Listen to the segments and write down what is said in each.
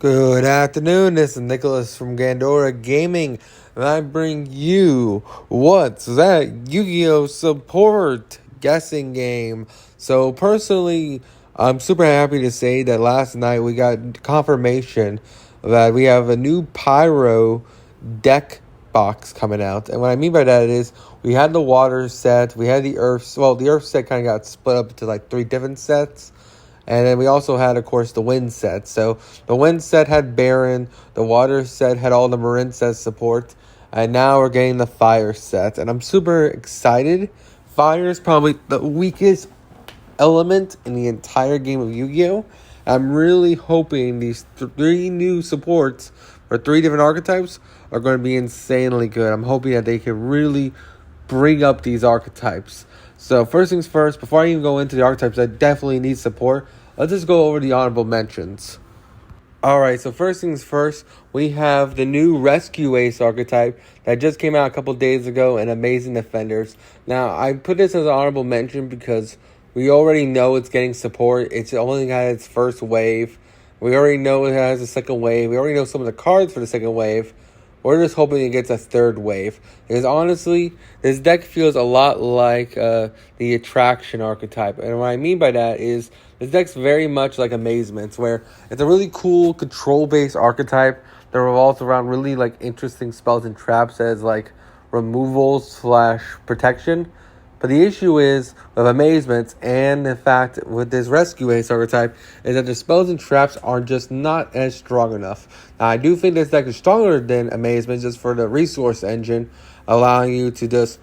Good afternoon, this is Nicholas from Gandora Gaming, and I bring you What's That Yu-Gi-Oh! Support guessing game. So personally, I'm super happy to say that last night we got confirmation that we have a new Pyro deck box coming out. And what I mean by that is we had the water set, we had the earth, the earth set kind of got split up into like 3 different sets. And then we also had, of course, the wind set. So the wind set had Baron. The water set had all the Marin set support. And now we're getting the fire set. And I'm super excited. Fire is probably the weakest element in the entire game of Yu-Gi-Oh! I'm really hoping these 3 new supports for 3 different archetypes are going to be insanely good. I'm hoping that they can really bring up these archetypes. So first things first, before I even go into the archetypes that definitely need support, let's just go over the honorable mentions. Alright, so first things first, we have the new Rescue Ace archetype that just came out a couple days ago and Amazing Defenders. Now, I put this as an honorable mention because we already know it's getting support. It's only had its first wave. We already know it has a second wave. We already know some of the cards for the second wave. We're just hoping it gets a third wave. Because honestly, this deck feels a lot like the Attraction archetype. And what I mean by that is, this deck's very much like Amazements, where it's a really cool control-based archetype that revolves around really like interesting spells and traps as like removal/protection. But the issue is with Amazements and in fact with this Rescue Ace archetype is that the spells and traps are just not as strong enough. Now I do think this deck is stronger than Amazements just for the resource engine, allowing you to just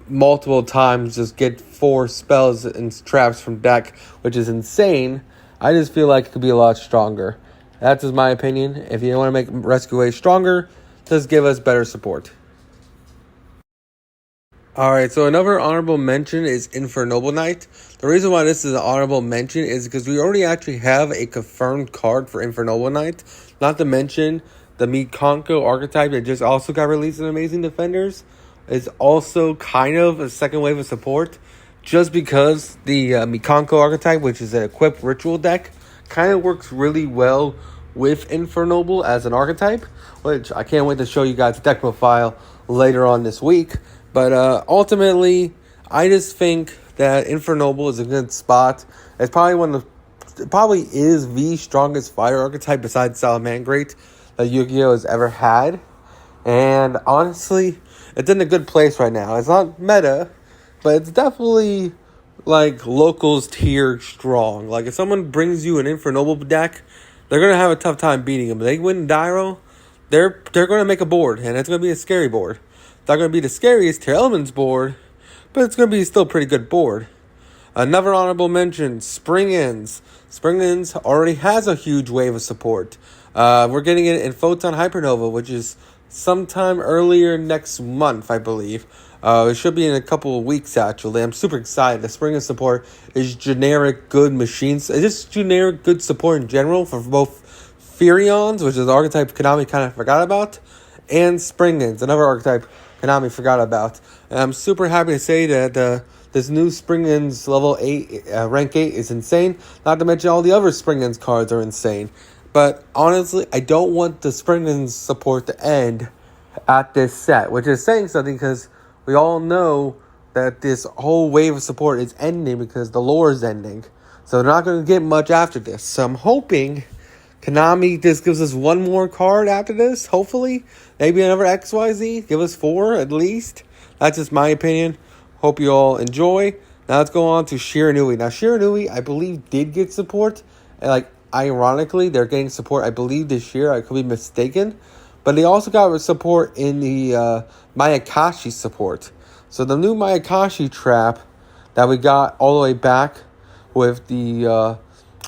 multiple times just get 4 spells and traps from deck, which is insane. I just feel like it could be a lot stronger. That's just my opinion. If you want to make Rescue Ace stronger, just give us better support. Alright, so another honorable mention is Infernoble Knight. The reason why this is an honorable mention is because we already actually have a confirmed card for Infernoble Knight. Not to mention, the Mikanko archetype that just also got released in Amazing Defenders is also kind of a second wave of support. Just because the Mikanko archetype, which is an equipped ritual deck, kind of works really well with Infernoble as an archetype. Which I can't wait to show you guys the deck profile later on this week. But ultimately, I just think that Infernoble is a good spot. It's probably probably is the strongest fire archetype besides Salamangreat that Yu-Gi-Oh! Has ever had. And honestly, it's in a good place right now. It's not meta, but it's definitely like locals tier strong. Like if someone brings you an Infernoble deck, they're going to have a tough time beating them. If they win Dyro, they're going to make a board, and it's going to be a scary board. It's not going to be the scariest Tier Elements board, but it's going to be still a pretty good board. Another honorable mention, Spring Ends. Spring Ends already has a huge wave of support. We're getting it in Photon Hypernova, which is sometime earlier next month, I believe. It should be in a couple of weeks, actually. I'm super excited. The Spring Ends support is generic good machines. It's just generic good support in general for both Furions, which is the archetype Konami kind of forgot about, and Spring Ends, another archetype Konami forgot about. And I'm super happy to say that this new Spring Ends level 8, rank 8 is insane. Not to mention all the other Spring Ends cards are insane. But honestly, I don't want the Spring Ends support to end at this set, which is saying something because we all know that this whole wave of support is ending because the lore is ending. So they're not going to get much after this. So I'm hoping Konami just gives us 1 more card after this, hopefully. Maybe another XYZ. Give us 4 at least. That's just my opinion. Hope you all enjoy. Now let's go on to Shiranui. Now Shiranui, I believe, did get support. And ironically, they're getting support, I believe, this year. I could be mistaken. But they also got support in the Mayakashi support. So the new Mayakashi trap that we got all the way back with the,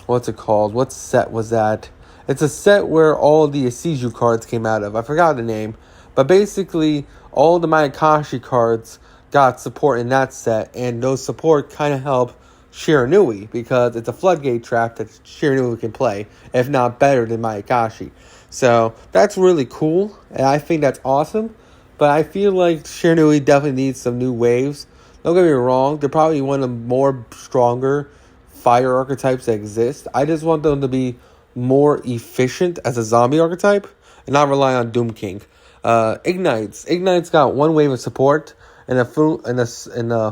what's it called? What set was that? It's a set where all the Asiju cards came out of. I forgot the name. But basically, all the Mayakashi cards got support in that set. And those support kind of help Shiranui, because it's a floodgate trap that Shiranui can play, if not better than Mayakashi. So that's really cool, and I think that's awesome. But I feel like Shiranui definitely needs some new waves. Don't get me wrong, they're probably one of the more stronger fire archetypes that exist. I just want them to be more efficient as a zombie archetype and not rely on Doom King. Ignite's got one wave of support in the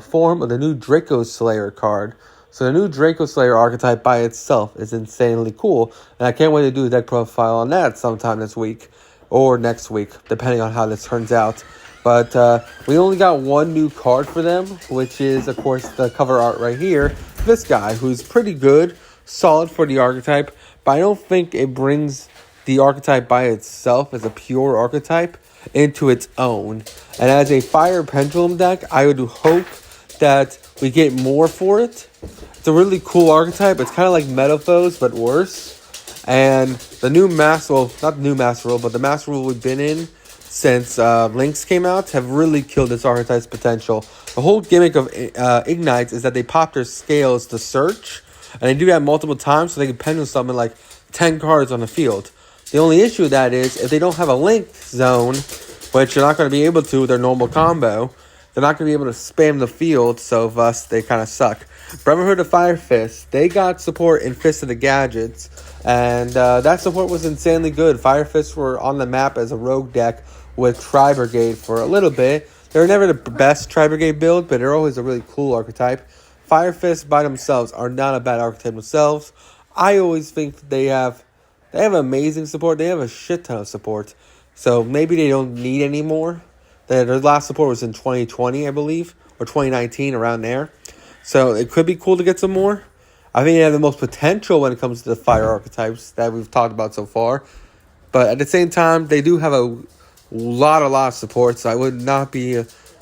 form of the new Draco Slayer card. So the new Draco Slayer archetype by itself is insanely cool, and I can't wait to do a deck profile on that sometime this week or next week, depending on how this turns out. But we only got one new card for them, which is, of course, the cover art right here. This guy, who's pretty good, solid for the archetype, but I don't think it brings the archetype by itself as a pure archetype into its own. And as a Fire Pendulum deck, I would hope that we get more for it. It's a really cool archetype. It's kind of like Metaphos, but worse. And the new Master Rule, not the new Master Rule, but the Master Rule we've been in since Lynx came out have really killed this archetype's potential. The whole gimmick of Ignites is that they pop their scales to search, and they do that multiple times so they can pendulum summon like 10 cards on the field. The only issue with that is if they don't have a link zone, which they're not going to be able to with their normal combo, they're not going to be able to spam the field, so thus they kind of suck. Brotherhood of Fire Fist, they got support in Fist of the Gadgets, and that support was insanely good. Fire Fists were on the map as a rogue deck with Tri Brigade for a little bit. They were never the best Tri Brigade build, but they're always a really cool archetype. Fire Fists by themselves are not a bad archetype themselves. I always think they have amazing support. They have a shit ton of support. So maybe they don't need any more. Their last support was in 2020, I believe, or 2019, around there. So it could be cool to get some more. I think they have the most potential when it comes to the fire archetypes that we've talked about so far. But at the same time, they do have a lot of support. So I would not be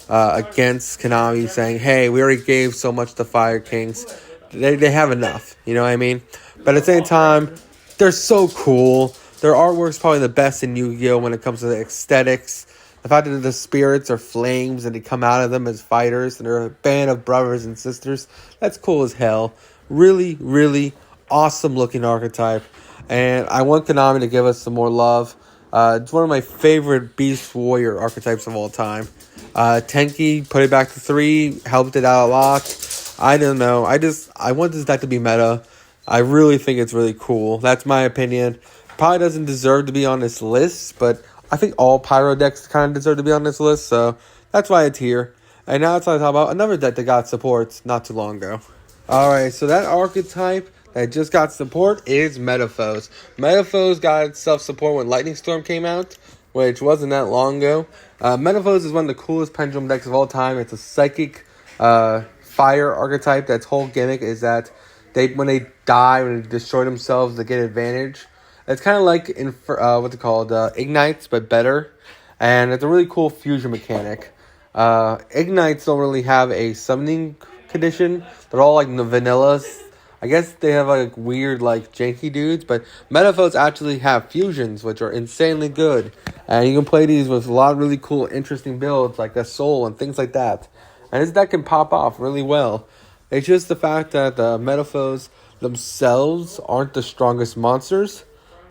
against Konami saying, hey, we already gave so much to Fire Kings. They have enough, you know what I mean? But at the same time, they're so cool. Their artwork's probably the best in Yu-Gi-Oh! When it comes to the aesthetics. The fact that the spirits are flames and they come out of them as fighters and they're a band of brothers and sisters. That's cool as hell. Really, really awesome looking archetype. And I want Konami to give us some more love. It's one of my favorite Beast Warrior archetypes of all time. Tenki put it back to 3, helped it out a lot. I don't know. I want this deck to be meta. I really think it's really cool. That's my opinion. Probably doesn't deserve to be on this list, but I think all Pyro decks kind of deserve to be on this list, so that's why it's here. And now it's time to talk about another deck that got support not too long ago. Alright, so that archetype that just got support is Metaphos. Metaphos got itself support when Lightning Storm came out, which wasn't that long ago. Metaphos is one of the coolest Pendulum decks of all time. It's a psychic fire archetype. That's whole gimmick is that when they die, when they destroy themselves, they get advantage. It's kind of like Ignites, but better. And it's a really cool fusion mechanic. Ignites don't really have a summoning condition. They're all like the vanillas. I guess they have like weird like janky dudes, but Metaphos actually have fusions, which are insanely good. And you can play these with a lot of really cool, interesting builds like the Soul and things like that. And this deck can pop off really well. It's just the fact that the Metaphos themselves aren't the strongest monsters.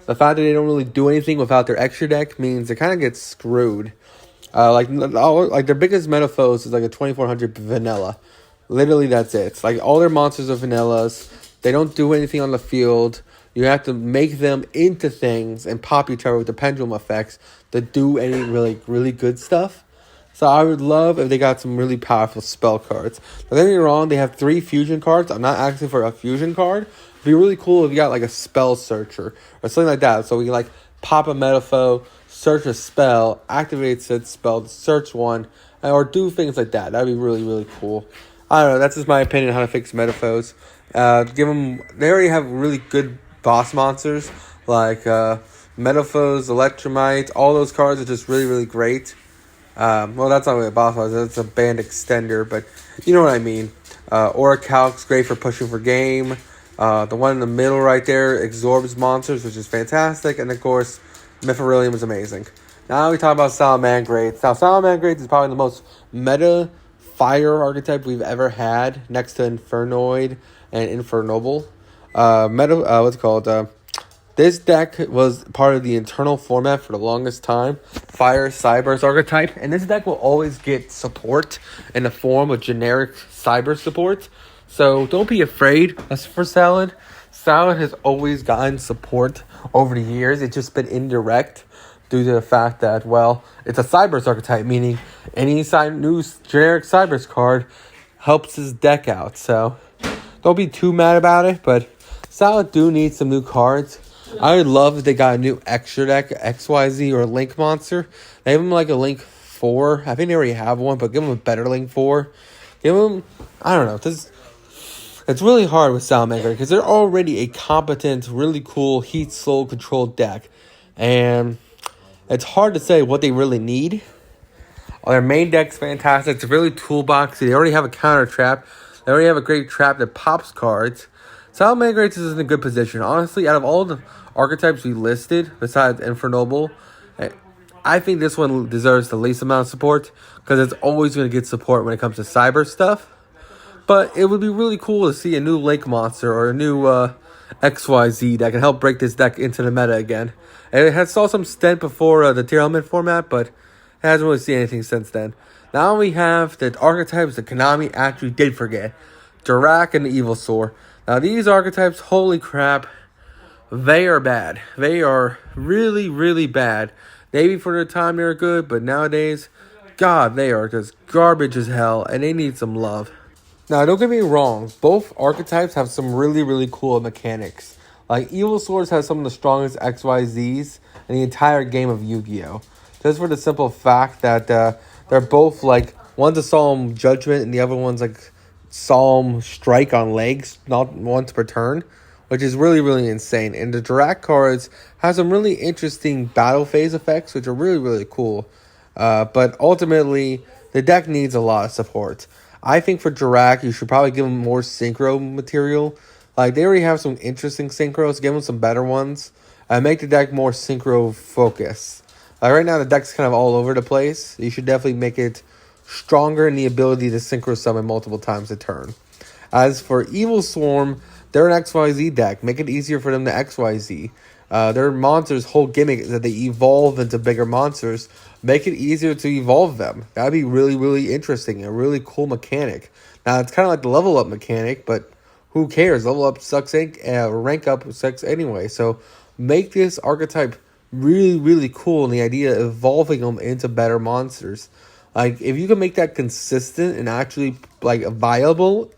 The fact that they don't really do anything without their extra deck means they kind of get screwed. Like their biggest Metaphos is like a 2400 vanilla. Literally, that's it. Like all their monsters are vanillas. They don't do anything on the field. You have to make them into things and pop each other with the pendulum effects to do any really good stuff. So I would love if they got some really powerful spell cards. Don't get me wrong, they have 3 fusion cards. I'm not asking for a fusion card. It'd be really cool if you got like a spell searcher or something like that. So we can like pop a Metapho, search a spell, activate said spell to search one, or do things like that. That'd be really, really cool. I don't know. That's just my opinion on how to fix Metaphos. They already have really good boss monsters like Metaphos, Electromite. All those cards are just really, really great. Well, that's not really a boss monster. That's a band extender, but you know what I mean. Orichalc's great for pushing for game. The one in the middle right there absorbs monsters, which is fantastic. And of course, Mythrilium is amazing. Now we talk about Salamandrates. Now, Salamandrates is probably the most meta fire archetype we've ever had, next to Infernoid and Infernoble. This deck was part of the internal format for the longest time. Fire Cyber's archetype. And this deck will always get support in the form of generic Cyber support. So don't be afraid for Salad. Salad has always gotten support over the years. It's just been indirect due to the fact that, well, it's a Cybers archetype, meaning any new generic Cybers card helps his deck out. So don't be too mad about it, but Salad do need some new cards. I would love if they got a new extra deck, XYZ or Link Monster. They have them like a Link 4. I think they already have one, but give them a better Link 4. Give them, I don't know. It's really hard with Salad Maker because they're already a competent, really cool Heat Soul controlled deck. And it's hard to say what they really need. Their main deck's fantastic. It's really toolboxy. They already have a counter trap. They already have a great trap that pops cards. Salad Maker is in a good position. Honestly, out of all the archetypes we listed, besides Infernoble, I think this one deserves the least amount of support because it's always going to get support when it comes to cyber stuff. But it would be really cool to see a new Lake Monster or a new XYZ that can help break this deck into the meta again. And it had saw some stint before the tier element format, but it hasn't really seen anything since then. Now we have the archetypes that Konami actually did forget. Dirac and the Evilsaur. Now these archetypes, holy crap, they are bad. They are really, really bad. Maybe for their time they're good, but nowadays, God, they are just garbage as hell, and they need some love. Now, don't get me wrong, both archetypes have some really, really cool mechanics. Like, Evilsaurs has some of the strongest XYZs in the entire game of Yu-Gi-Oh! Just for the simple fact that they're both, like, one's a Solemn Judgment and the other one's, like, Solemn Strike on legs, not once per turn, which is really, really insane. And the Dirac cards have some really interesting battle phase effects, which are really, really cool. But ultimately, the deck needs a lot of support. I think for Dirac, you should probably give him more synchro material. Like, they already have some interesting synchros. Give him some better ones. Make the deck more synchro focused. Right now, the deck's kind of all over the place. You should definitely make it stronger in the ability to synchro summon multiple times a turn. As for Evil Swarm, they're an XYZ deck. Make it easier for them to XYZ. Their monsters' whole gimmick is that they evolve into bigger monsters. Make it easier to evolve them. That'd be really, really interesting. A really cool mechanic. Now, it's kind of like the level up mechanic, but who cares? Level up sucks, rank up sucks anyway. So make this archetype really, really cool in the idea of evolving them into better monsters. Like, if you can make that consistent and actually, like, viable,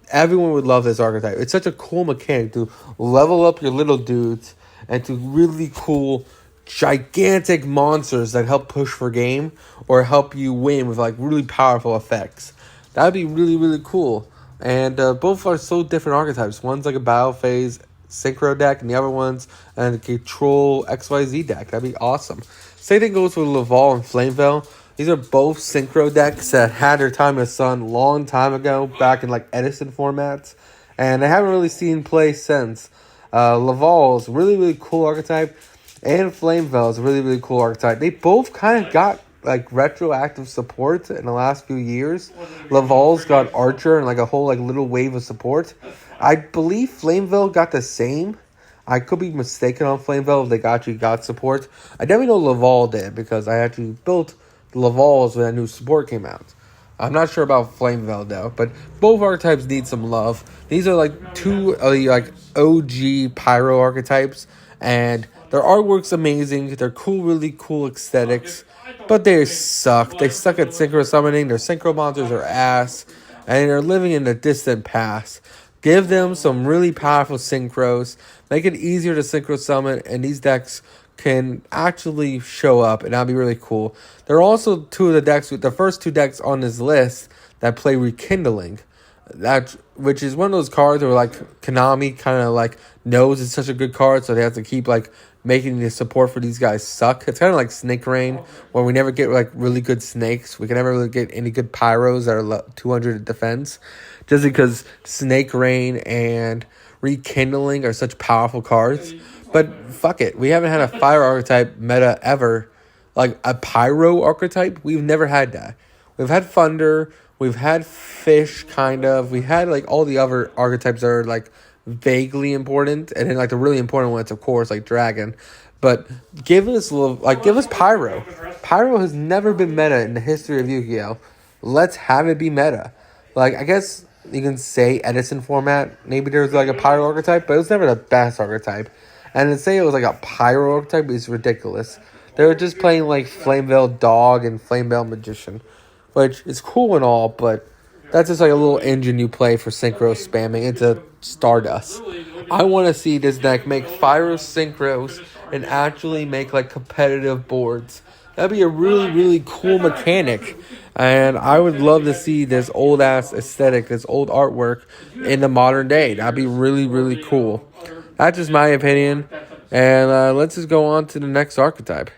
everyone would love this archetype. It's such a cool mechanic to level up your little dudes and to really cool gigantic monsters that help push for game or help you win with like really powerful effects. That'd be really, really cool. And both are so different archetypes. One's like a battle phase synchro deck, and the other one's a control XYZ deck. That'd be awesome. Same thing goes with Laval and Flamevale. These are both synchro decks that had their time in the sun long time ago, back in like Edison formats, and they haven't really seen play since. Laval is really, really cool archetype, and Flamevale is a really, really cool archetype. They both kind of got like retroactive support in the last few years. Laval's got Archer and like a whole like little wave of support. I believe Flamevale got the same. I could be mistaken on Flamevale if they actually got support. I definitely know Laval did because I actually built Laval's when that new support came out. I'm not sure about Flamevale though, but both archetypes need some love. These are like two like OG Pyro archetypes, and their artwork's amazing. They're cool, really cool aesthetics, but they suck. They suck at synchro summoning. Their synchro monsters are ass, and they're living in the distant past. Give them some really powerful synchros. Make it easier to synchro summon, and these decks can actually show up, and that'll be really cool. There are also two of the decks, the first two decks on this list that play Rekindling, which is one of those cards where like Konami kind of like knows it's such a good card, so they have to keep like making the support for these guys suck. It's kind of like Snake Rain, where we never get like really good snakes. We can never really get any good pyros that are 200 defense, just because Snake Rain and Rekindling are such powerful cards. But fuck it, we haven't had a fire archetype meta ever. Like a pyro archetype, we've never had that. We've had thunder, we've had fish, kind of. We had like all the other archetypes that are like vaguely important, and then like the really important ones, of course, like dragon. But give us pyro. Pyro has never been meta in the history of Yu-Gi-Oh. Let's have it be meta. Like, I guess you can say Edison format. Maybe there's like a pyro archetype, but it was never the best archetype. And to say it was like a pyro archetype is ridiculous. They were just playing like Flamevale Dog and Flamevale Magician, which is cool and all, but that's just like a little engine you play for synchro spamming into Stardust. I want to see this deck make Fyro synchros and actually make like competitive boards. That'd be a really, really cool mechanic. And I would love to see this old ass aesthetic, this old artwork in the modern day. That'd be really, really cool. That's just my opinion. And let's just go on to the next archetype.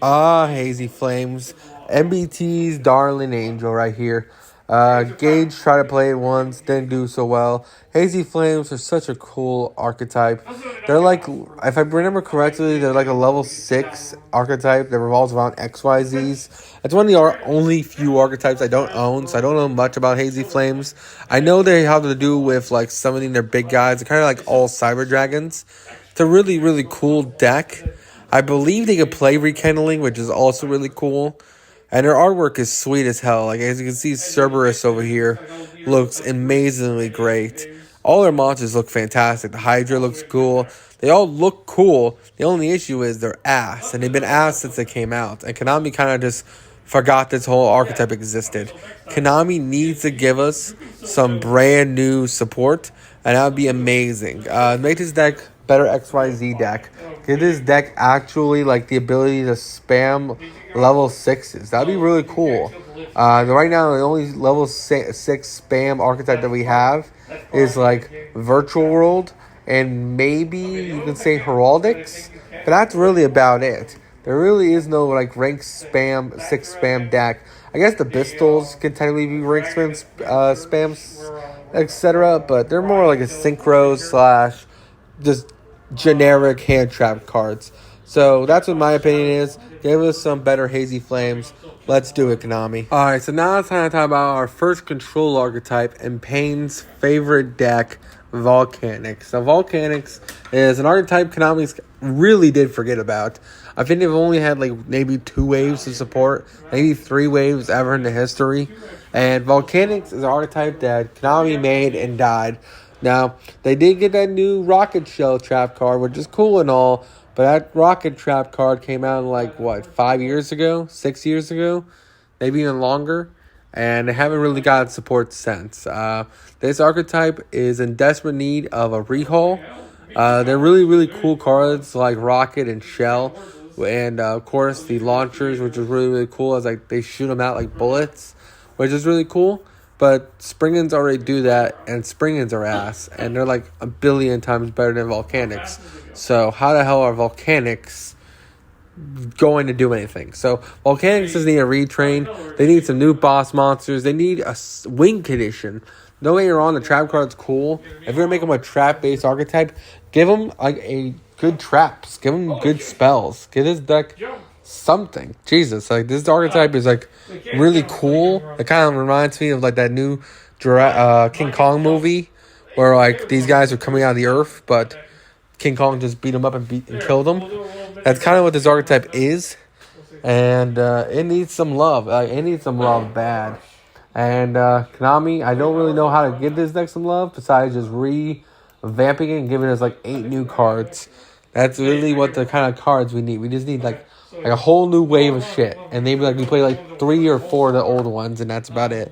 Hazy Flames. MBT's darling angel right here. Gage tried to play it once, didn't do so well. Hazy Flames are such a cool archetype. They're like, if I remember correctly, they're like a level 6 archetype that revolves around XYZs. It's one of the only few archetypes I don't own, so I don't know much about Hazy Flames. I know they have to do with like summoning their big guys. They're kind of like all Cyber Dragons. It's a really, really cool deck. I believe they could play Rekindling, which is also really cool. And their artwork is sweet as hell. Like, as you can see, Cerberus over here looks amazingly great. All their monsters look fantastic. The Hydra looks cool. They all look cool. The only issue is they're ass. And they've been ass since they came out. And Konami kind of just forgot this whole archetype existed. Konami needs to give us some brand new support. And that would be amazing. Make this deck better XYZ deck. Give this deck actually like the ability to spam level 6s. That'd be really cool. Right now, the only level 6 spam archetype that we have is like Virtual World and maybe you can say Heraldics, but that's really about it. There really is no like rank spam 6 spam deck. I guess the Pistols can technically be rank spams, etc. But they're more like a synchro / just generic hand trap cards. So that's what my opinion is. Give us some better Hazy Flames. Let's do it, Konami. Alright, so now it's time to talk about our first control archetype and Payne's favorite deck, Volcanics. Now, Volcanics is an archetype Konami really did forget about. I think they've only had like maybe 2 waves of support, maybe 3 waves ever in the history. And Volcanics is an archetype that Konami made and died. Now, they did get that new Rocket Shell trap card, which is cool and all, but that Rocket Trap card came out like, 5 years ago? 6 years ago? Maybe even longer? And they haven't really gotten support since. This archetype is in desperate need of a rehaul. They're really, really cool cards like Rocket and Shell. And, of course, the launchers, which is really, really cool. As like they shoot them out like bullets, which is really cool. But Springans already do that, and Springans are ass. And they're like a billion times better than Volcanics. So how the hell are Volcanics going to do anything? So Volcanics just need a retrain. They need some new boss monsters. They need a wing condition. No way you're on, the trap card's cool. If you're going to make them a trap-based archetype, give them like a good traps. Give them good spells. Give this deck something. Jesus, like this archetype is like really cool. It kind of reminds me of like that new King Kong movie where like these guys are coming out of the earth, but King Kong just beat them up and killed them. That's kind of what this archetype is, and it needs some love. It needs some love bad. And Konami, I don't really know how to give this deck some love besides just revamping it and giving us like 8 new cards. That's really what the kind of cards we need. We just need like a whole new wave of shit, and maybe like we play like 3 or 4 of the old ones, and that's about it.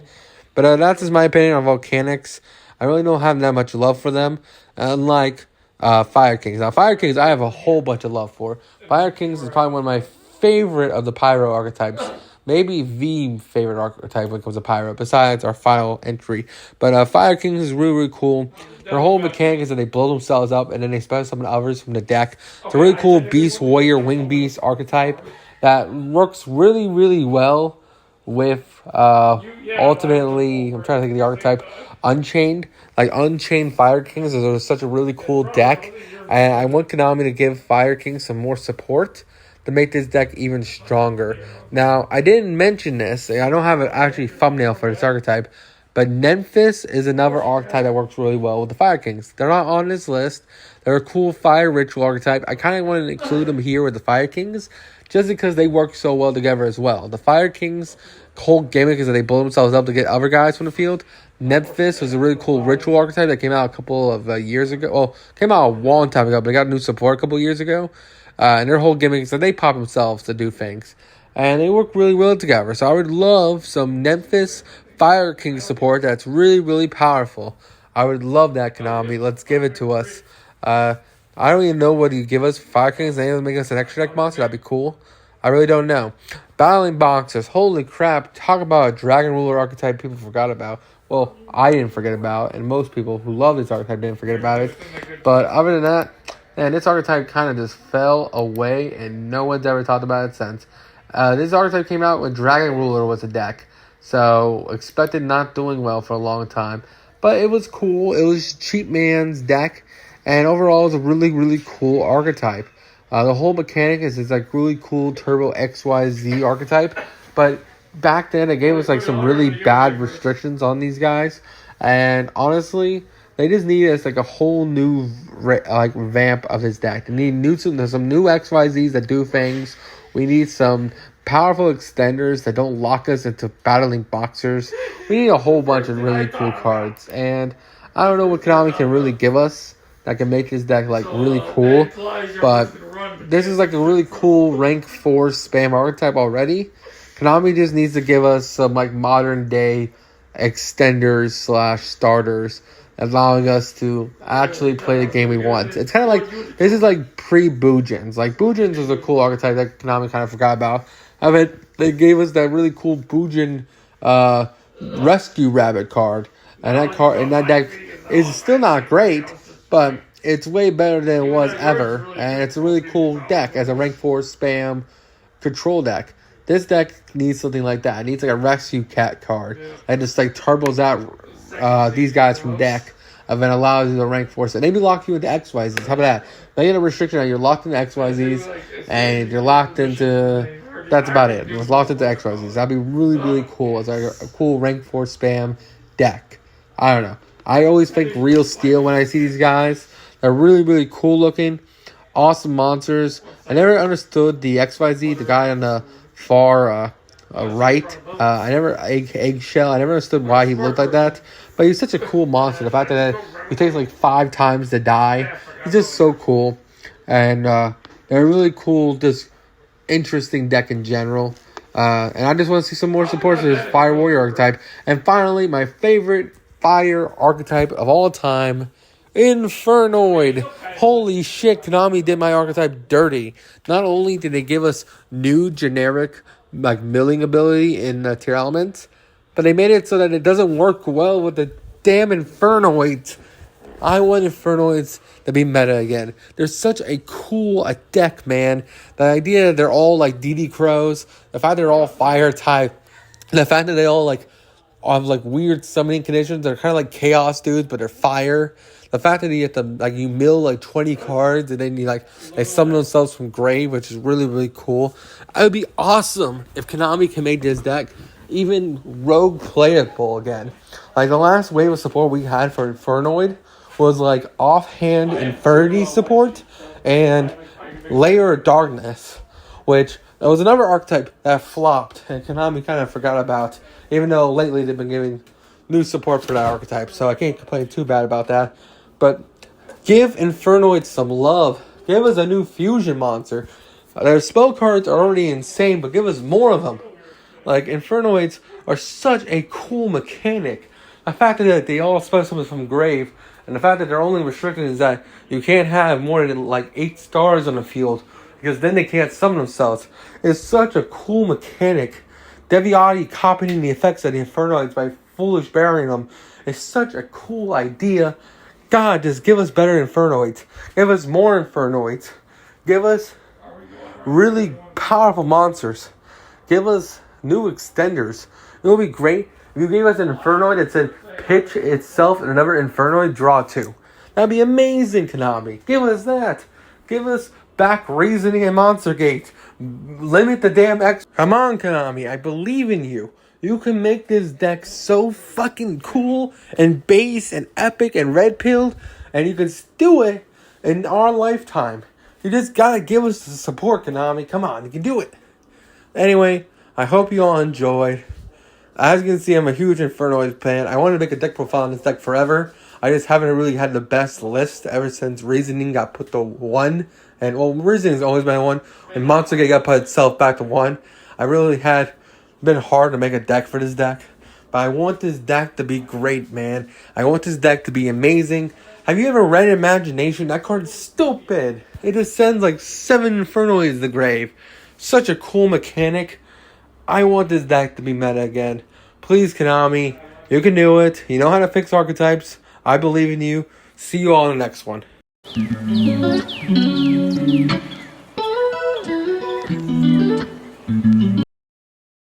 But that's just my opinion on Volcanics. I really don't have that much love for them, unlike Fire Kings. Now, Fire Kings, I have a whole bunch of love for. Fire Kings is probably one of my favorite of the Pyro archetypes. Maybe the favorite archetype when it comes to Pyro, besides our final entry. But Fire Kings is really, really cool. Their whole mechanic is that they blow themselves up and then they special summon others from the deck. It's a really cool Beast Warrior Wing Beast archetype that works really, really well with ultimately, I'm trying to think of the archetype, Unchained. Like Unchained Fire Kings is such a really cool deck. And I want Konami to give Fire Kings some more support to make this deck even stronger. Now, I didn't mention this. I don't have an actually thumbnail for this archetype. But Memphis is another archetype that works really well with the Fire Kings. They're not on this list. They're a cool Fire Ritual archetype. I kind of want to include them here with the Fire Kings, just because they work so well together as well. The Fire Kings' whole gimmick is that they blow themselves up to get other guys from the field. Nephthys was a really cool ritual archetype that came out a couple of years ago. Well, came out a long time ago, but they got new support a couple of years ago. And their whole gimmick is that they pop themselves to do things. And they work really well together. So I would love some Nephthys Fire King support that's really, really powerful. I would love that, Konami. Let's give it to us. I don't even know what you give us. Fire Kings, they make us an extra deck monster. That'd be cool. I really don't know. Battling Boxers. Holy crap. Talk about a Dragon Ruler archetype people forgot about. Well, I didn't forget about, and most people who love this archetype didn't forget about it. But other than that, man, this archetype kind of just fell away, and no one's ever talked about it since. This archetype came out when Dragon Ruler was a deck, so expected not doing well for a long time. But it was cool. It was cheap man's deck, and overall, it was a really, really cool archetype. The whole mechanic is it's like really cool Turbo XYZ archetype, but back then it gave us like some really bad restrictions on these guys, and honestly, they just need us like a whole new revamp of his deck. They need some new XYZs that do things. We need some powerful extenders that don't lock us into battling boxers. We need a whole bunch of really cool cards, and I don't know what Konami can really give us that can make this deck like really cool, but this is like a really cool rank 4 spam archetype already. Konami just needs to give us some like modern day extenders / starters, allowing us to actually play the game we want. It's kind of like, this is like pre-Boojins. Like, Boojins was a cool archetype that Konami kind of forgot about. I mean, they gave us that really cool Boojin Rescue Rabbit card. And that deck is still not great, but it's way better than it was ever. And it's a really cool deck as a rank 4 spam control deck. This deck needs something like that. It needs like a Rescue Cat card that just like turbos out these guys from deck and then allows you to rank 4. So maybe lock you into XYZs. How about that? Now you have a restriction on you're locked into XYZs and you're locked into... That's about it. It's locked into XYZs. That'd be really, really cool. It's like a cool rank 4 spam deck. I don't know. I always think Real Steel when I see these guys. They're really, really cool looking. Awesome monsters. I never understood the XYZ, the guy on the far right. Eggshell. I never understood why he looked like that. But he's such a cool monster. The fact that he takes like 5 times to die. He's just so cool. And they're really cool, just interesting deck in general. And I just want to see some more support for this Fire Warrior archetype. And finally, my favorite fire archetype of all time, Infernoid. Holy shit, Konami did my archetype dirty. Not only did they give us new generic like milling ability in tier elements, but they made it so that it doesn't work well with the damn Infernoids. I want Infernoids to be meta again. They're such a cool deck, man. The idea that they're all like DD Crows, the fact that they're all fire type, the fact that they all like have like weird summoning conditions. They're kind of like chaos dudes, but they're fire. The fact that you get to like you mill like 20 cards and then they summon themselves from grave, which is really, really cool. It would be awesome if Konami can make this deck even rogue playable again. Like the last wave of support we had for Infernoid was like offhand Infernity support and Layer of Darkness, which that was another archetype that flopped and Konami kind of forgot about, even though lately they've been giving new support for that archetype, so I can't complain too bad about that. But give Infernoid some love. Give us a new fusion monster. Their spell cards are already insane, but give us more of them. Like, Infernoids are such a cool mechanic. The fact that they all spell summon from grave, and the fact that their only restriction is that you can't have more than like 8 stars on the field, because then they can't summon themselves, is such a cool mechanic. Deviati copying the effects of the Infernoids by foolish burying them is such a cool idea. God, just give us better Infernoids. Give us more Infernoids. Give us really powerful monsters. Give us new extenders. It would be great if you gave us an Infernoid that said pitch itself and another Infernoid draw 2. That'd be amazing, Konami. Give us that. Give us back reasoning and Monster Gate. Limit the damn X. Come on, Konami. I believe in you. You can make this deck so fucking cool and base and epic and red pilled, and you can do it in our lifetime. You just gotta give us the support, Konami. Come on, you can do it. Anyway, I hope you all enjoyed. As you can see, I'm a huge Infernoid fan. I wanted to make a deck profile on this deck forever. I just haven't really had the best list ever since Reasoning got put to 1. And, well, Reasoning's always been 1. And Monster Gate got put itself back to 1. I really had been hard to make a deck for this deck. But I want this deck to be great, man. I want this deck to be amazing. Have you ever read Imagination? That card is stupid. It just sends like 7 Infernoids to the grave. Such a cool mechanic. I want this deck to be meta again. Please, Konami, you can do it. You know how to fix archetypes. I believe in you. See you all in the next one.